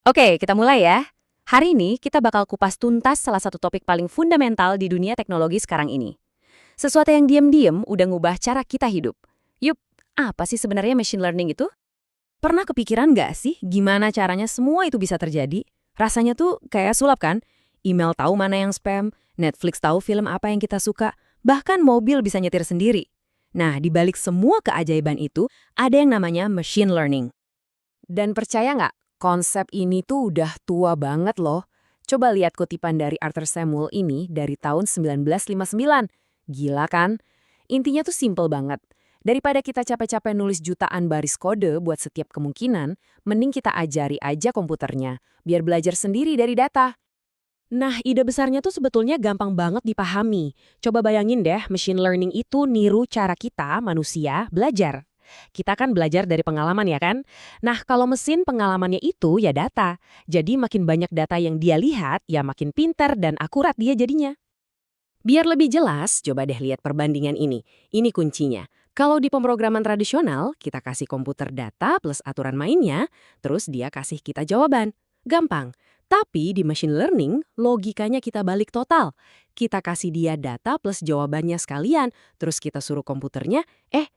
Oke, kita mulai ya. Hari ini kita bakal kupas tuntas salah satu topik paling fundamental di dunia teknologi sekarang ini. Sesuatu yang diam-diam udah ngubah cara kita hidup. Yup, apa sih sebenarnya machine learning itu? Pernah kepikiran nggak sih gimana caranya semua itu bisa terjadi? Rasanya tuh kayak sulap kan? Email tahu mana yang spam, Netflix tahu film apa yang kita suka, bahkan mobil bisa nyetir sendiri. Nah, di balik semua keajaiban itu, ada yang namanya machine learning. Dan percaya nggak, konsep ini tuh udah tua banget loh. Coba lihat kutipan dari Arthur Samuel ini dari tahun 1959. Gila kan? Intinya tuh simple banget. Daripada kita capek-capek nulis jutaan baris kode buat setiap kemungkinan, mending kita ajari aja komputernya, biar belajar sendiri dari data. Nah, ide besarnya tuh sebetulnya gampang banget dipahami. Coba bayangin deh, machine learning itu niru cara kita, manusia, belajar. Kita kan belajar dari pengalaman ya kan? Nah, kalau mesin pengalamannya itu ya data. Jadi makin banyak data yang dia lihat, ya makin pintar dan akurat dia jadinya. Biar lebih jelas, coba deh lihat perbandingan ini. Ini kuncinya. Kalau di pemrograman tradisional, kita kasih komputer data plus aturan mainnya, terus dia kasih kita jawaban. Gampang. Tapi di machine learning, logikanya kita balik total. Kita kasih dia data plus jawabannya sekalian, terus kita suruh komputernya,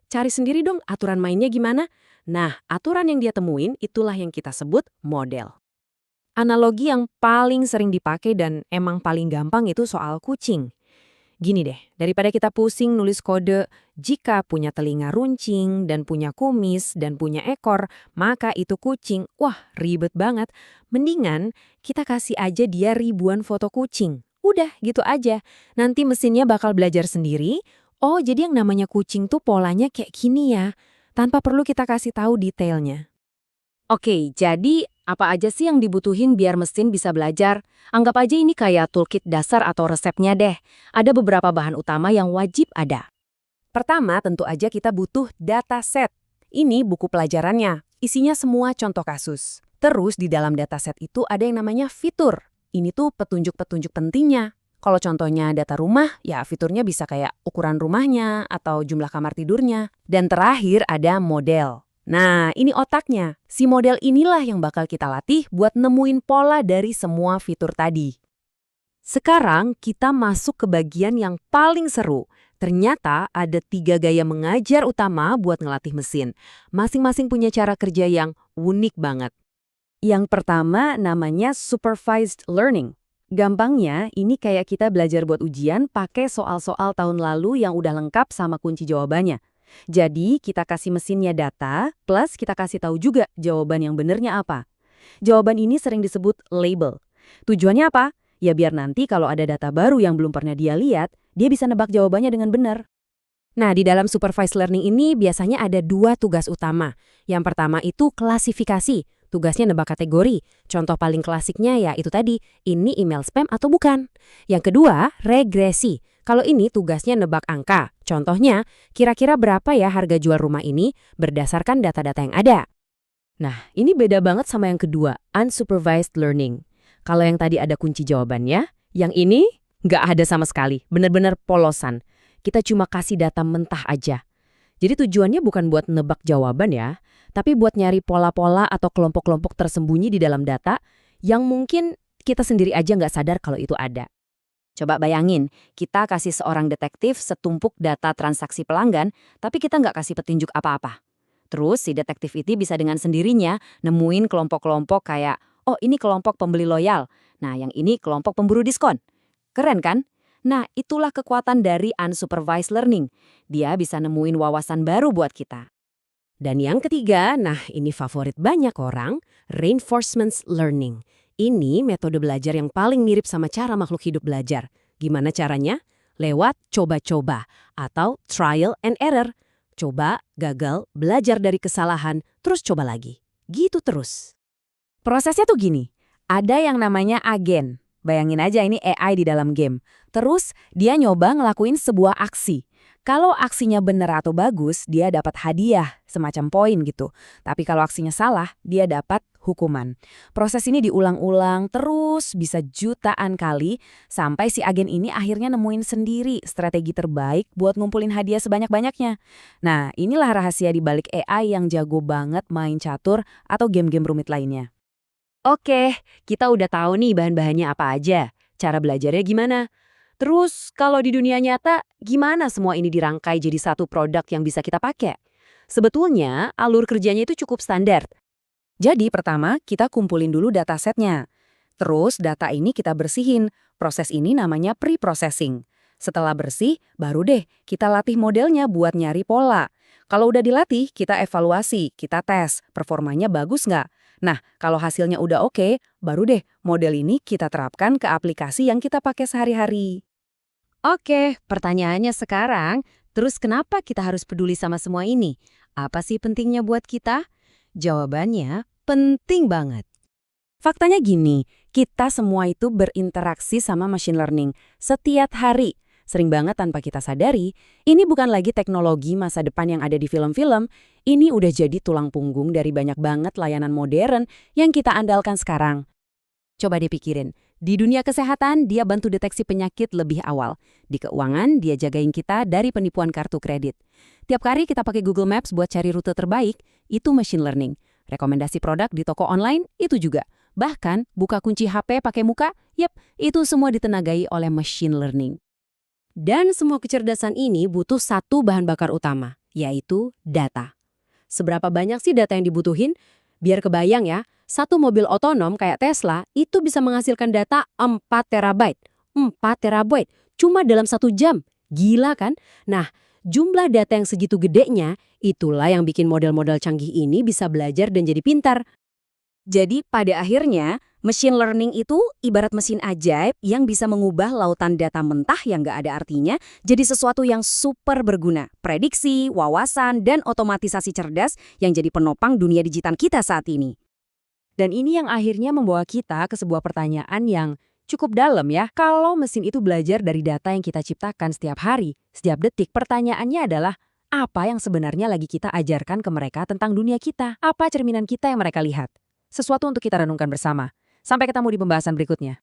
cari sendiri dong aturan mainnya gimana. Nah, aturan yang dia temuin itulah yang kita sebut model. Analogi yang paling sering dipakai dan emang paling gampang itu soal kucing. Gini deh, daripada kita pusing nulis kode, jika punya telinga runcing dan punya kumis dan punya ekor, maka itu kucing. Wah, ribet banget. Mendingan kita kasih aja dia ribuan foto kucing. Udah, gitu aja. Nanti mesinnya bakal belajar sendiri. Oh, jadi yang namanya kucing tuh polanya kayak gini ya. Tanpa perlu kita kasih tahu detailnya. Oke, jadi apa aja sih yang dibutuhin biar mesin bisa belajar? Anggap aja ini kayak toolkit dasar atau resepnya deh. Ada beberapa bahan utama yang wajib ada. Pertama, tentu aja kita butuh dataset. Ini buku pelajarannya, isinya semua contoh kasus. Terus di dalam dataset itu ada yang namanya fitur. Ini tuh petunjuk-petunjuk pentingnya. Kalau contohnya data rumah, ya fiturnya bisa kayak ukuran rumahnya atau jumlah kamar tidurnya. Dan terakhir ada model. Nah, ini otaknya. Si model inilah yang bakal kita latih buat nemuin pola dari semua fitur tadi. Sekarang kita masuk ke bagian yang paling seru. Ternyata ada 3 gaya mengajar utama buat ngelatih mesin. Masing-masing punya cara kerja yang unik banget. Yang pertama namanya supervised learning. Gampangnya, ini kayak kita belajar buat ujian pakai soal-soal tahun lalu yang udah lengkap sama kunci jawabannya. Jadi, kita kasih mesinnya data, plus kita kasih tahu juga jawaban yang benernya apa. Jawaban ini sering disebut label. Tujuannya apa? Ya biar nanti kalau ada data baru yang belum pernah dia lihat, dia bisa nebak jawabannya dengan benar. Nah, di dalam supervised learning ini biasanya ada 2 tugas utama. Yang pertama itu klasifikasi. Tugasnya nebak kategori. Contoh paling klasiknya ya itu tadi, ini email spam atau bukan. Yang kedua, regresi. Kalau ini tugasnya nebak angka. Contohnya, kira-kira berapa ya harga jual rumah ini berdasarkan data-data yang ada. Nah, ini beda banget sama yang kedua, unsupervised learning. Kalau yang tadi ada kunci jawabannya, yang ini nggak ada sama sekali, benar-benar polosan. Kita cuma kasih data mentah aja. Jadi tujuannya bukan buat nebak jawaban ya, tapi buat nyari pola-pola atau kelompok-kelompok tersembunyi di dalam data yang mungkin kita sendiri aja nggak sadar kalau itu ada. Coba bayangin, kita kasih seorang detektif setumpuk data transaksi pelanggan, tapi kita nggak kasih petunjuk apa-apa. Terus si detektif itu bisa dengan sendirinya nemuin kelompok-kelompok kayak, oh ini kelompok pembeli loyal, nah yang ini kelompok pemburu diskon. Keren kan? Nah, itulah kekuatan dari unsupervised learning. Dia bisa nemuin wawasan baru buat kita. Dan yang ketiga, nah ini favorit banyak orang, reinforcement learning. Ini metode belajar yang paling mirip sama cara makhluk hidup belajar. Gimana caranya? Lewat coba-coba atau trial and error. Coba, gagal, belajar dari kesalahan, terus coba lagi. Gitu terus. Prosesnya tuh gini, ada yang namanya agen. Bayangin aja ini AI di dalam game. Terus dia nyoba ngelakuin sebuah aksi. Kalau aksinya bener atau bagus, dia dapat hadiah, semacam poin gitu. Tapi kalau aksinya salah, dia dapat hukuman. Proses ini diulang-ulang terus bisa jutaan kali sampai si agen ini akhirnya nemuin sendiri strategi terbaik buat ngumpulin hadiah sebanyak-banyaknya. Nah, inilah rahasia di balik AI yang jago banget main catur atau game-game rumit lainnya. Oke, kita udah tahu nih bahan-bahannya apa aja, cara belajarnya gimana. Terus kalau di dunia nyata, gimana semua ini dirangkai jadi satu produk yang bisa kita pakai? Sebetulnya, alur kerjanya itu cukup standar. Jadi pertama, kita kumpulin dulu datasetnya. Terus data ini kita bersihin. Proses ini namanya pre-processing. Setelah bersih, baru deh kita latih modelnya buat nyari pola. Kalau udah dilatih, kita evaluasi, kita tes, performanya bagus nggak? Nah, kalau hasilnya udah oke, baru deh model ini kita terapkan ke aplikasi yang kita pakai sehari-hari. Oke, pertanyaannya sekarang, terus kenapa kita harus peduli sama semua ini? Apa sih pentingnya buat kita? Jawabannya, penting banget. Faktanya gini, kita semua itu berinteraksi sama machine learning setiap hari. Sering banget tanpa kita sadari, ini bukan lagi teknologi masa depan yang ada di film-film, ini udah jadi tulang punggung dari banyak banget layanan modern yang kita andalkan sekarang. Coba dipikirin, di dunia kesehatan dia bantu deteksi penyakit lebih awal. Di keuangan dia jagain kita dari penipuan kartu kredit. Tiap hari kita pakai Google Maps buat cari rute terbaik, itu machine learning. Rekomendasi produk di toko online, itu juga. Bahkan buka kunci HP pakai muka, yep, itu semua ditenagai oleh machine learning. Dan semua kecerdasan ini butuh satu bahan bakar utama, yaitu data. Seberapa banyak sih data yang dibutuhin? Biar kebayang ya, satu mobil otonom kayak Tesla itu bisa menghasilkan data 4 terabyte. 4 terabyte cuma dalam 1 jam. Gila kan? Nah, jumlah data yang segitu gedenya, itulah yang bikin model-model canggih ini bisa belajar dan jadi pintar. Jadi pada akhirnya, machine learning itu ibarat mesin ajaib yang bisa mengubah lautan data mentah yang nggak ada artinya jadi sesuatu yang super berguna. Prediksi, wawasan, dan otomatisasi cerdas yang jadi penopang dunia digital kita saat ini. Dan ini yang akhirnya membawa kita ke sebuah pertanyaan yang cukup dalam ya. Kalau mesin itu belajar dari data yang kita ciptakan setiap hari, setiap detik, pertanyaannya adalah apa yang sebenarnya lagi kita ajarkan ke mereka tentang dunia kita? Apa cerminan kita yang mereka lihat? Sesuatu untuk kita renungkan bersama. Sampai ketemu di pembahasan berikutnya.